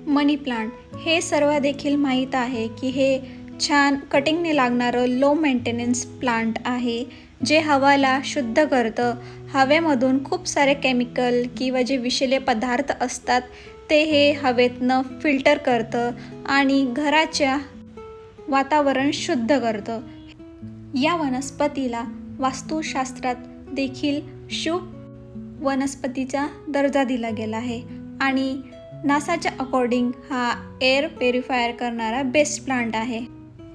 मनी plant हे सर्व देखील माहीत आहे की हे छान कटिंगने लागणारं लो मेंटेनन्स प्लांट आहे, जे हवाला शुद्ध करतं. हवेमधून खूप सारे केमिकल किंवा जे विषैले पदार्थ असतात ते हे हवेतनं फिल्टर करतं आणि घराच्या वातावरण शुद्ध करतं. या वनस्पतीला वास्तुशास्त्रात देखील शुभ वनस्पतीचा दर्जा दिला गेला आहे आणि नासाच्या अकॉर्डिंग हा एअर प्युरिफायर करणारा बेस्ट प्लांट आहे.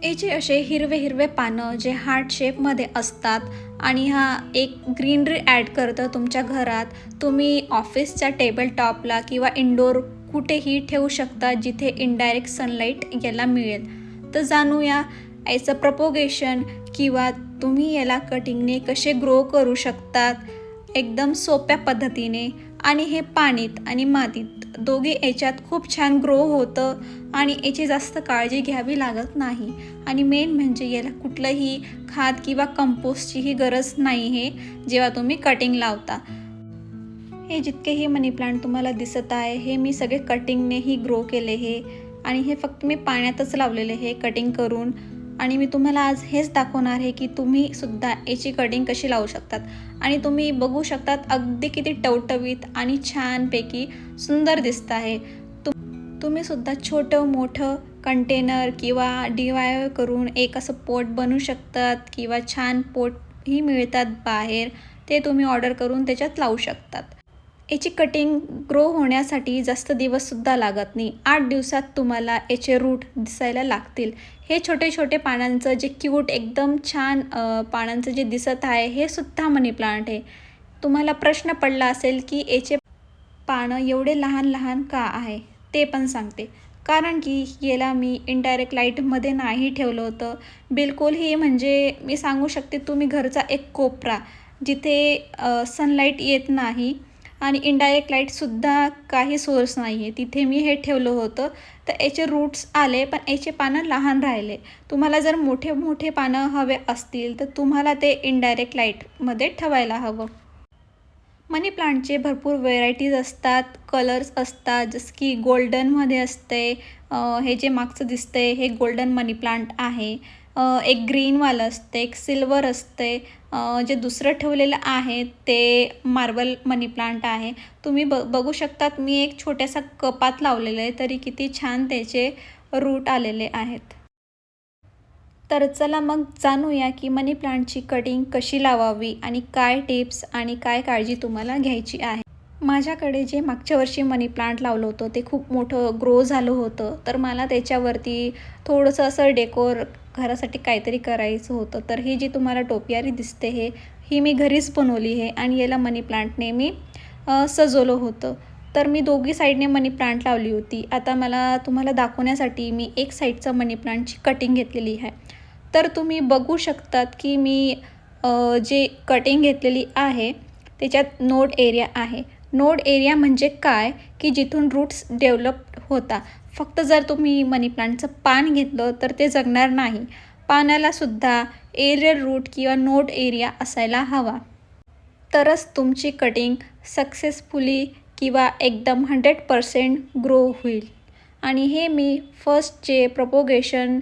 याचे असे हिरवे हिरवे पानं जे हार्ट शेपमध्ये असतात आणि हा एक ग्रीनरी ॲड करतं तुमच्या घरात. तुम्ही ऑफिसच्या टेबल टॉपला किंवा इंडोर कुठेही ठेवू शकता जिथे इनडायरेक्ट सनलाईट याला मिळेल. तर जाणूया याचं प्रोपोगेशन किंवा तुम्ही याला कटिंगने कसे ग्रो करू शकतात एकदम सोप्या पद्धतीने. आणि हे पाणीत आणि मातीत दोघे याच्यात खूप छान ग्रो होतं आणि याची जास्त काळजी घ्यावी लागत नाही. आणि मेन म्हणजे याला कुठलंही खाद किंवा कंपोस्टचीही गरज नाही आहे जेव्हा तुम्ही कटिंग लावता. हे जितकेही मनी प्लांट तुम्हाला दिसत आहे हे मी सगळे कटिंगनेही ग्रो केले हे आणि हे फक्त मी पाण्यातच लावलेले हे कटिंग करून. आणि मी तुम्हाला आज हेच दाखवणार आहे की तुम्ही सुद्धा याची कटिंग कशी लावू शकतात. आणि तुम्ही बघू शकतात अगदी किती टवटवीत आणि छानपैकी सुंदर दिसत आहे. तुम्ही सुद्धा छोटं मोठं कंटेनर किंवा DIY करून एक असं पोट बनवू शकतात किंवा छान पोटही मिळतात बाहेर, ते तुम्ही ऑर्डर करून त्याच्यात लावू शकतात. याची कटिंग ग्रो होण्यासाठी जास्त दिवससुद्धा लागत नाही. 8 दिवसात तुम्हाला याचे रूट दिसायला लागतील. हे छोटे छोटे पानांचं जे क्यूट एकदम छान पानांचं जे दिसत आहे हे सुद्धा मनी प्लांट आहे. तुम्हाला प्रश्न पडला असेल की याचे पानं एवढे लहान लहान का आहे, ते पण सांगते. कारण की याला मी इनडायरेक्ट लाईटमध्ये नाही ठेवलं होतं बिलकुलही. म्हणजे मी सांगू शकते तुम्ही घरचा एक कोपरा जिथे सनलाईट येत नाही आणि इनडायरेक्ट लाईटसुद्धा काही सोर्स नाही आहे तिथे मी हे ठेवलं होतं. तर याचे रूट्स आले पण याचे पानं लहान राहिले. तुम्हाला जर मोठे मोठे पानं हवे असतील तर तुम्हाला ते इनडायरेक्ट लाईटमध्ये ठेवायला हवं. मनी प्लांटचे भरपूर व्हेरायटीज असतात, कलर्स असतात. जसं की गोल्डनमध्ये असते, हे जे मागचं दिसतंय हे गोल्डन मनी प्लांट आहे. एक ग्रीनवालं असते, एक सिल्वर असते. जे दुसरं ठेवलेलं आहे ते मार्बल मनी प्लांट आहे. तुम्ही बघू शकतात मी एक छोट्यासा कपात लावलेलं आहे तरी किती छान त्याचे रूट आलेले आहेत. तर चला मग जाणूया की मनी प्लांटची कटिंग कशी लावावी आणि काय टिप्स आणि काय काळजी तुम्हाला घ्यायची आहे. माझ्याकडे जे मागच्या वर्षी मनी प्लांट लावलं होतं ते खूप मोठं ग्रो झालं होतं. तर मला त्याच्यावरती थोडंसं असं डेकोर घरासाठी काहीतरी करायचं होतं. तर ही जी तुम्हाला टोपियारी दिसते ही मी घरीच बनवली आहे आणि याला मनी प्लांटने मी सजवलं होतं. तर मी दोघी साईडने मनी प्लांट लावली होती. आता मला तुम्हाला दाखवण्यासाठी मी एक साईडचं मनी प्लांटची कटिंग घेतलेली आहे. तर तुम्ही बघू शकतात की मी जे कटिंग घेतलेली आहे त्याच्यात नोड एरिया आहे. नोड एरिया म्हणजे काय की जिथून रूट्स डेव्हलप होता. फक्त जर तुम्ही मनी प्लांटचं पान घेतलं तर ते जगणार नाही. पानालासुद्धा एरियल रूट किंवा नोड एरिया असायला हवा, तरच तुमची कटिंग सक्सेसफुली किंवा एकदम 100% ग्रो होईल. आणि हे मी फर्स्ट जे प्रोपोगेशन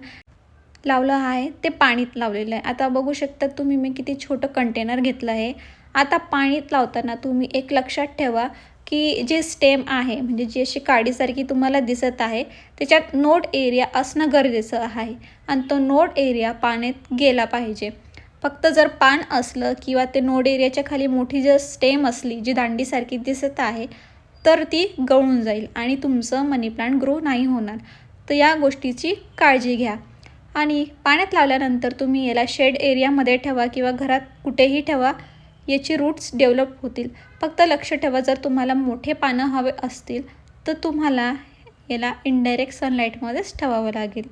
लावलं आहे ते पाणीत लावलेलं आहे. आता बघू शकता तुम्ही मी किती छोटं कंटेनर घेतलं आहे. आता पाणीत लावताना तुम्ही एक लक्षात ठेवा की जे स्टेम आहे म्हणजे जी अशी काडीसारखी तुम्हाला दिसत आहे त्याच्यात नोड एरिया असणं गरजेचं आहे आणि तो नोड एरिया पाण्यात गेला पाहिजे. फक्त जर पान असलं किंवा ते नोड एरियाच्या खाली मोठी जर स्टेम असली जी दांडीसारखी दिसत आहे तर ती गळून जाईल आणि तुमचं मनी प्लांट ग्रो नाही होणार. तर या गोष्टीची काळजी घ्या. आणि पाण्यात लावल्यानंतर तुम्ही याला शेड एरियामध्ये ठेवा किंवा घरात कुठेही ठेवा, याची रूट्स डेव्हलप होतील. फक्त लक्ष ठेवा जर तुम्हाला मोठे पानं हवे असतील तर तुम्हाला याला इनडायरेक्ट सनलाईटमध्येच ठेवावं लागेल.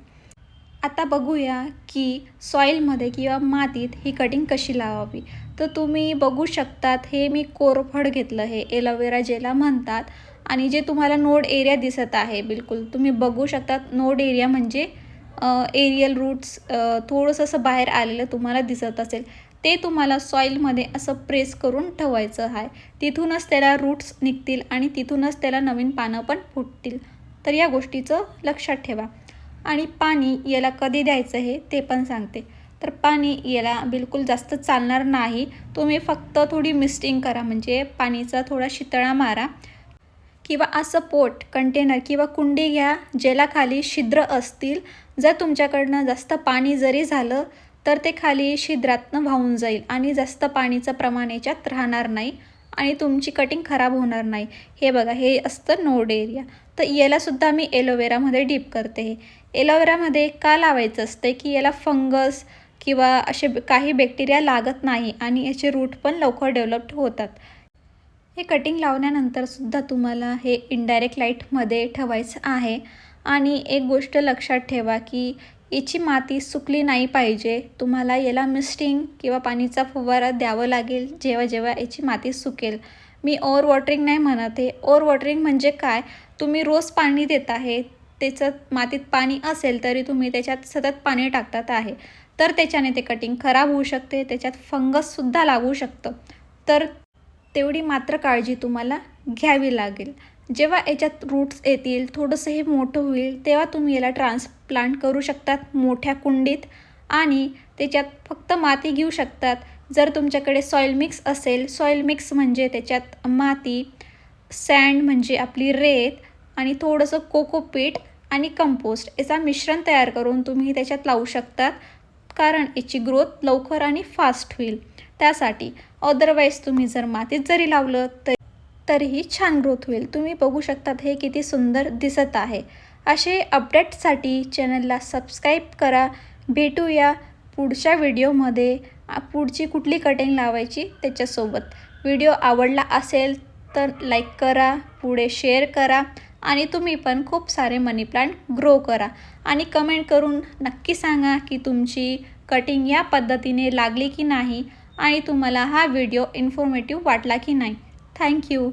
आता बघूया की सॉईलमध्ये किंवा मातीत ही कटिंग कशी लावावी. तर तुम्ही बघू शकतात हे मी कोरफड घेतलं, हे एलोवेरा जेला म्हणतात. आणि जे तुम्हाला नोड एरिया दिसत आहे बिलकुल तुम्ही बघू शकतात नोड एरिया म्हणजे एरियल रूट्स थोडंसं असं बाहेर आलेलं तुम्हाला दिसत असेल ते तुम्हाला सॉईलमध्ये असं प्रेस करून ठेवायचं आहे. तिथूनच त्याला रूट्स निघतील आणि तिथूनच त्याला नवीन पानं पण फुटतील. तर या गोष्टीचं लक्षात ठेवा. आणि पाणी याला कधी द्यायचं हे ते पण सांगते. तर पाणी याला बिलकुल जास्त चालणार नाही. तुम्ही फक्त थोडी मिस्टिंग करा, म्हणजे पाणीचा थोडा शितळा मारा किंवा असं पोट कंटेनर किंवा कुंडी घ्या ज्याला खाली छिद्र असतील. जर तुमच्याकडनं जास्त पाणी जरी झालं तर ते खाली छिद्रातनं वाहून जाईल आणि जास्त पाणीचं प्रमाण याच्यात राहणार नाही आणि तुमची कटिंग खराब होणार नाही. हे बघा, हे असतं नोड एरिया. तर यालासुद्धा मी एलोवेरामध्ये डीप करते. हे एलोवेरामध्ये का लावायचं असतं की याला फंगस किंवा असे काही बॅक्टेरिया लागत नाही आणि याचे रूट पण लवकर डेव्हलप होतात. हे कटिंग लावल्यानंतरसुद्धा तुम्हाला हे इनडायरेक्ट लाईटमध्ये ठेवायचं आहे. आणि एक गोष्ट लक्षात ठेवा की याची माती सुकली नाही पाहिजे. तुम्हाला याला मिस्टिंग किंवा पाणीचा फवारा द्यावं लागेल जेव्हा जेव्हा याची माती सुकेल. मी ओव्हर वॉटरिंग नाही म्हणत आहे. ओव्हर वॉटरिंग म्हणजे काय, तुम्ही रोज पाणी देत आहे, त्याच्यात मातीत पाणी असेल तरी तुम्ही त्याच्यात सतत पाणी टाकतात आहे, तर त्याच्याने ते कटिंग खराब होऊ शकते, त्याच्यात फंगससुद्धा लागू शकतं. तर तेवढी मात्र काळजी तुम्हाला घ्यावी लागेल. जेव्हा याच्यात रूट्स येतील, थोडंसं हे मोठं होईल, तेव्हा तुम्ही याला ट्रान्सप्लांट करू शकतात मोठ्या कुंडीत आणि त्याच्यात फक्त माती घेऊ शकतात. जर तुमच्याकडे सॉईल मिक्स असेल, सॉईल मिक्स म्हणजे त्याच्यात माती, सँड म्हणजे आपली रेत आणि थोडंसं कोकोपीट आणि कंपोस्ट याचा मिश्रण तयार करून तुम्ही त्याच्यात लावू शकतात, कारण याची ग्रोथ लवकर आणि फास्ट होईल त्यासाठी. अदरवाईज तुम्ही जर मातीत जरी लावलं तरीही छान ग्रोथ होईल. तुम्ही बघू शकतात हे किती सुंदर दिसत आहे. असे अपडेटसाठी चॅनलला सबस्क्राईब करा. भेटूया पुढच्या व्हिडिओमध्ये पुढची कुठली कटिंग लावायची त्याच्यासोबत. व्हिडिओ आवडला असेल तर लाईक करा, पुढे शेअर करा आणि तुम्ही पण खूप सारे मनी प्लांट ग्रो करा. आणि कमेंट करून नक्की सांगा की तुमची कटिंग या पद्धतीने लागली की नाही आणि तुम्हाला हा व्हिडिओ इन्फॉर्मेटिव्ह वाटला की नाही. थँक्यू.